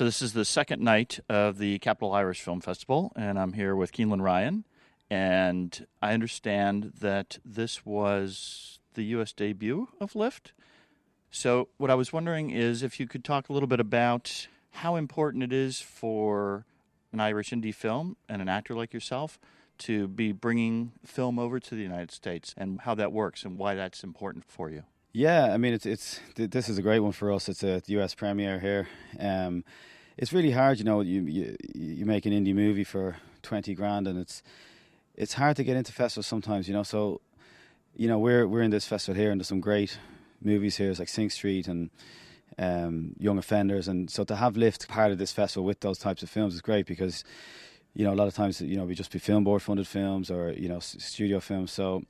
So this is the second night of the Capital Irish Film Festival, and I'm here with Kealan Ryan. And I understand that this was the U.S. debut of Lift. So what I was wondering is if you could talk a little bit about how important it is for an Irish indie film and an actor like yourself to be bringing film over to the United States, and how that works and why that's important for you. Yeah, I mean, this is a great one for us. It's a US premiere here. It's really hard, you make an indie movie for 20 grand, and it's hard to get into festivals sometimes, So, we're in this festival here, and there's some great movies here. It's like Sing Street and Young Offenders, and so to have Lift part of this festival with those types of films is great because, a lot of times, we just be film board funded films or studio films. So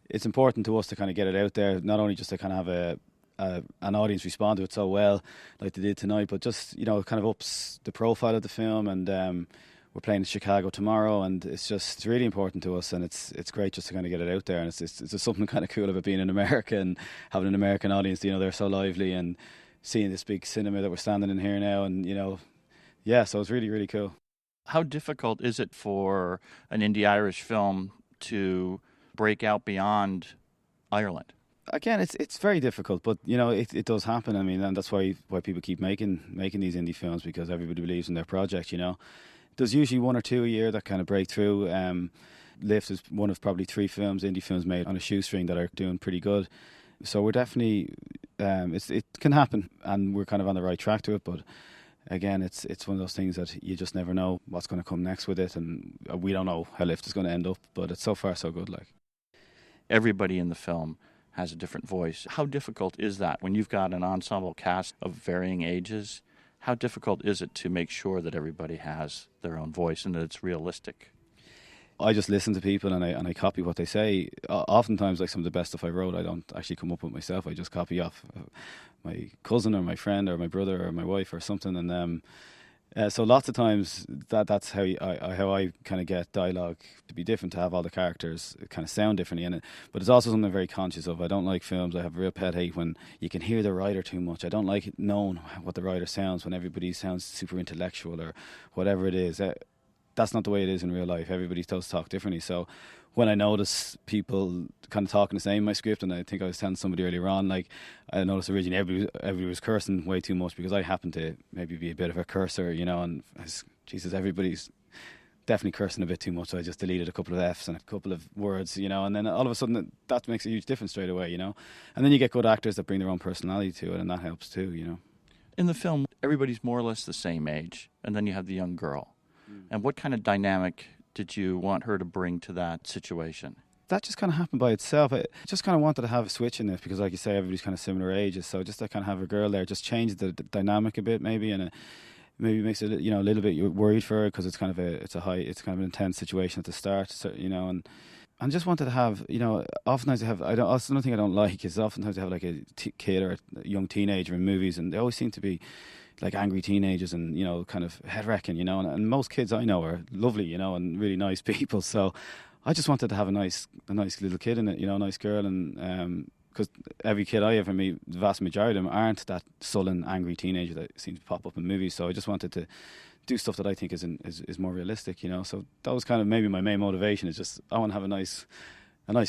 it's important to us to kind of get it out there, not only just to kind of have an audience respond to it so well like they did tonight, but just kind of ups the profile of the film. And we're playing in Chicago tomorrow, and it's really important to us, and it's great just to kind of get it out there. And it's just something kind of cool about being in America and having an American audience. They're so lively, and seeing this big cinema that we're standing in here now, and so it's really, really cool. How difficult is it for an indie Irish film to break out beyond Ireland? Again, it's very difficult, but it does happen. I mean, and that's why people keep making these indie films, because everybody believes in their project. There's usually one or two a year that kind of break through. Lift is one of probably three indie films made on a shoestring that are doing pretty good. So we're definitely it can happen, and we're kind of on the right track to it. But again, it's one of those things that you just never know what's going to come next with it, and we don't know how Lift is going to end up. But it's so far so good. Like, everybody in the film has a different voice. How difficult is that when you've got an ensemble cast of varying ages? How difficult is it to make sure that everybody has their own voice and that it's realistic? I just listen to people and I copy what they say. Oftentimes, like some of the best stuff I wrote, I don't actually come up with myself. I just copy off my cousin or my friend or my brother or my wife or something. And so lots of times that's how I kind of get dialogue to be different, to have all the characters kind of sound differently in it. But it's also something I'm very conscious of. I don't like films. I have a real pet hate when you can hear the writer too much. I don't like knowing what the writer sounds when everybody sounds super intellectual or whatever it is. That's not the way it is in real life. Everybody does talk differently. So when I notice people kind of talking the same in my script, and I think I was telling somebody earlier on, like, I noticed originally everybody was cursing way too much because I happen to maybe be a bit of a cursor, and Jesus, everybody's definitely cursing a bit too much. So I just deleted a couple of F's and a couple of words, and then all of a sudden that makes a huge difference straight away, And then you get good actors that bring their own personality to it, and that helps too, In the film, everybody's more or less the same age, and then you have the young girl. And what kind of dynamic did you want her to bring to that situation? That just kind of happened by itself. I just kind of wanted to have a switch in this because, like you say, everybody's kind of similar ages. So just to kind of have a girl there just changed the dynamic a bit, maybe, and maybe makes it a little bit worried for her because it's kind of an intense situation at the start. So and I just wanted to have oftentimes that's another thing I don't like is oftentimes they have like a kid or a young teenager in movies, and they always seem to be like angry teenagers and kind of head wrecking, and most kids I know are lovely, and really nice people. So I just wanted to have a nice little kid in it, a nice girl, and because every kid I ever meet, the vast majority of them aren't that sullen, angry teenager that seems to pop up in movies. So I just wanted to do stuff that I think is more realistic, So that was kind of maybe my main motivation, is just I want to have a nice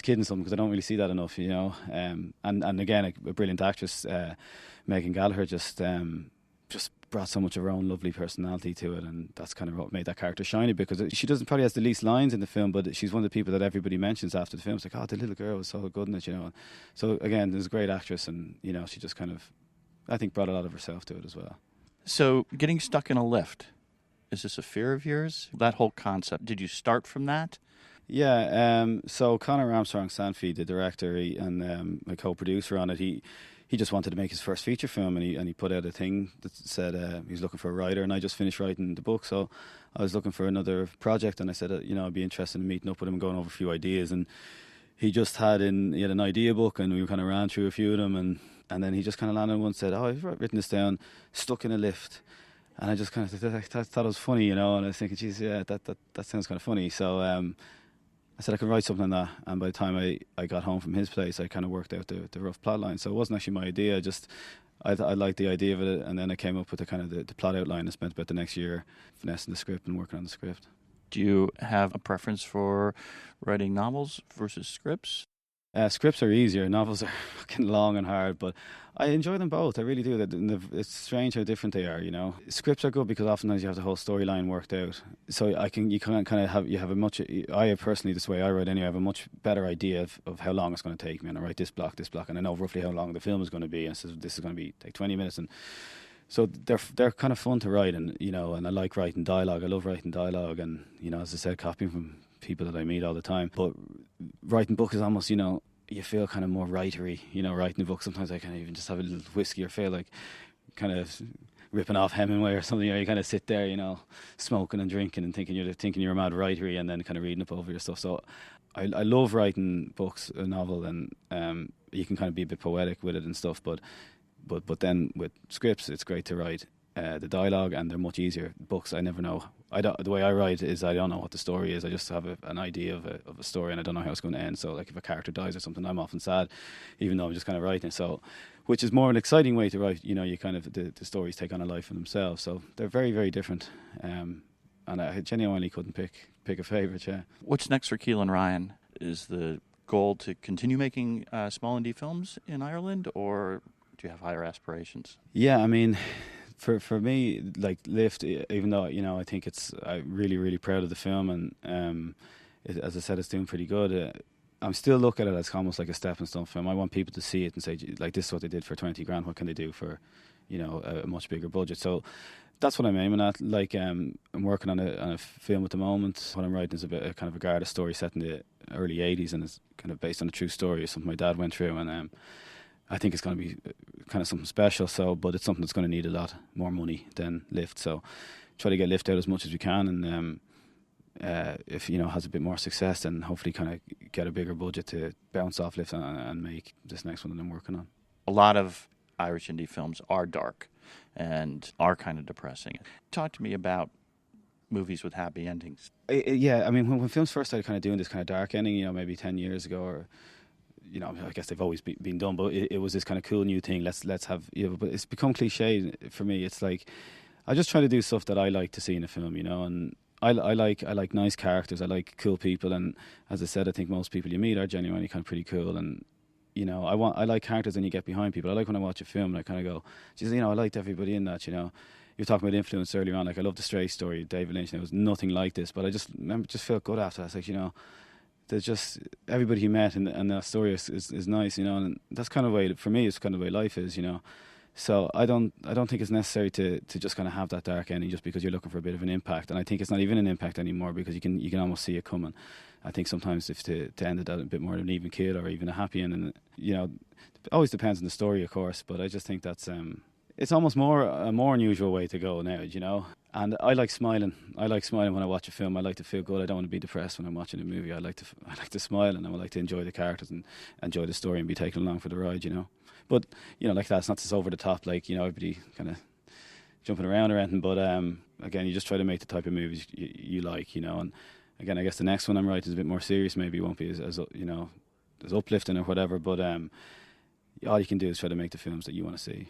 kid in something, because I don't really see that enough, And again, a brilliant actress, Megan Gallagher, just brought so much of her own lovely personality to it, and that's kind of what made that character shiny, because she probably has the least lines in the film, but she's one of the people that everybody mentions after the film. It's like, oh, the little girl was so good in it, So again, there's a great actress, and she just kind of, I think, brought a lot of herself to it as well. So getting stuck in a lift, is this a fear of yours? That whole concept, did you start from that? Yeah, so Conor Armstrong-Sandfield, the director and my co-producer on it, he just wanted to make his first feature film, and he put out a thing that said he was looking for a writer, and I just finished writing the book, so I was looking for another project, and I said I'd be interested in meeting up with him and going over a few ideas, and he had an idea book, and we kind of ran through a few of them, and then he just kind of landed on one and said, I've written this down, stuck in a lift. And I just kind of thought it was funny, and I was thinking, geez, yeah, that sounds kind of funny. So I said I could write something on that, and by the time I got home from his place, I kind of worked out the rough plot line. So it wasn't actually my idea. I liked the idea of it, and then I came up with the kind of the plot outline. I spent about the next year finessing the script and working on the script. Do you have a preference for writing novels versus scripts? Scripts are easier. Novels are fucking long and hard, but I enjoy them both. I really do. It's strange how different they are. You know, scripts are good because oftentimes you have the whole storyline worked out. So you can kind of have a much. I personally, this way I write anyway, I have a much better idea of how long it's going to take me, and I write this block, and I know roughly how long the film is going to be, and so this is going to be take 20 minutes, and so they're kind of fun to write, and you know, and I like writing dialogue. I love writing dialogue, and you know, as I said, copying from people that I meet all the time. But writing books is almost, you know, you feel kind of more writery, you know, writing a book. Sometimes I kind of even just have a little whiskey or feel like kind of ripping off Hemingway or something. You know, you kind of sit there, you know, smoking and drinking and thinking you're a mad writery, and then kind of reading up over your stuff. So I love writing books, a novel, and you can kind of be a bit poetic with it and stuff. But then with scripts, it's great to write the dialogue, and they're much easier. Books, I never know. The way I write is I don't know what the story is. I just have an idea of a story, and I don't know how it's going to end. So, like if a character dies or something, I'm often sad, even though I'm just kind of writing it. So, which is more an exciting way to write. You know, you kind of the stories take on a life of themselves. So they're very, very different. And I genuinely couldn't pick a favourite. Yeah. What's next for Kealan Ryan? Is the goal to continue making small indie films in Ireland, or do you have higher aspirations? Yeah, I mean, for me, like Lift, even though, you know, I think I'm really, really proud of the film, and as I said, it's doing pretty good. I'm still looking at it as almost like a stepping stone film. I want people to see it and say, like, this is what they did for 20 grand. What can they do for, you know, a much bigger budget? So that's what I'm aiming at. Like, I'm working on a film at the moment. What I'm writing is a kind of a Garda story set in the early 80s, and it's kind of based on a true story of something my dad went through, and I think it's going to be kind of something special. So, but it's something that's going to need a lot more money than Lift. So, try to get Lift out as much as we can, and if, you know, has a bit more success, then hopefully kind of get a bigger budget to bounce off Lift and make this next one that I'm working on. A lot of Irish indie films are dark and are kind of depressing. Talk to me about movies with happy endings. Yeah, I mean, when films first started kind of doing this kind of dark ending, you know, maybe 10 years ago, or, you know, I guess they've always been done, but it was this kind of cool new thing. Let's have, you know, but it's become cliche for me. It's like I just try to do stuff that I like to see in a film, you know, and I like nice characters. I like cool people, and as I said, I think most people you meet are genuinely kind of pretty cool. And you know, I like characters, and you get behind people. I like when I watch a film and I kind of go, geez, you know, I liked everybody in that. You know, you were talking about influence earlier on. Like, I love the Stray story, David Lynch, and it was nothing like this, but I just felt good after that. It's like, you know, there's just everybody he met, and that story is nice, you know, and that's kind of the way, for me, it's kind of the way life is, you know. So I don't think it's necessary to just kind of have that dark ending just because you're looking for a bit of an impact. And I think it's not even an impact anymore, because you can almost see it coming. I think sometimes if to end it at a bit more of an even keel or even a happy ending, you know, it always depends on the story, of course. But I just think that's it's almost a more unusual way to go now, you know. And I like smiling. I like smiling when I watch a film. I like to feel good. I don't want to be depressed when I'm watching a movie. I like to smile, and I like to enjoy the characters and enjoy the story and be taken along for the ride, you know. But, you know, like that, it's not just over the top, like, you know, everybody kind of jumping around or anything. But again, you just try to make the type of movies you like, you know. And again, I guess the next one I'm writing is a bit more serious. Maybe it won't be as you know, as uplifting or whatever. But all you can do is try to make the films that you want to see.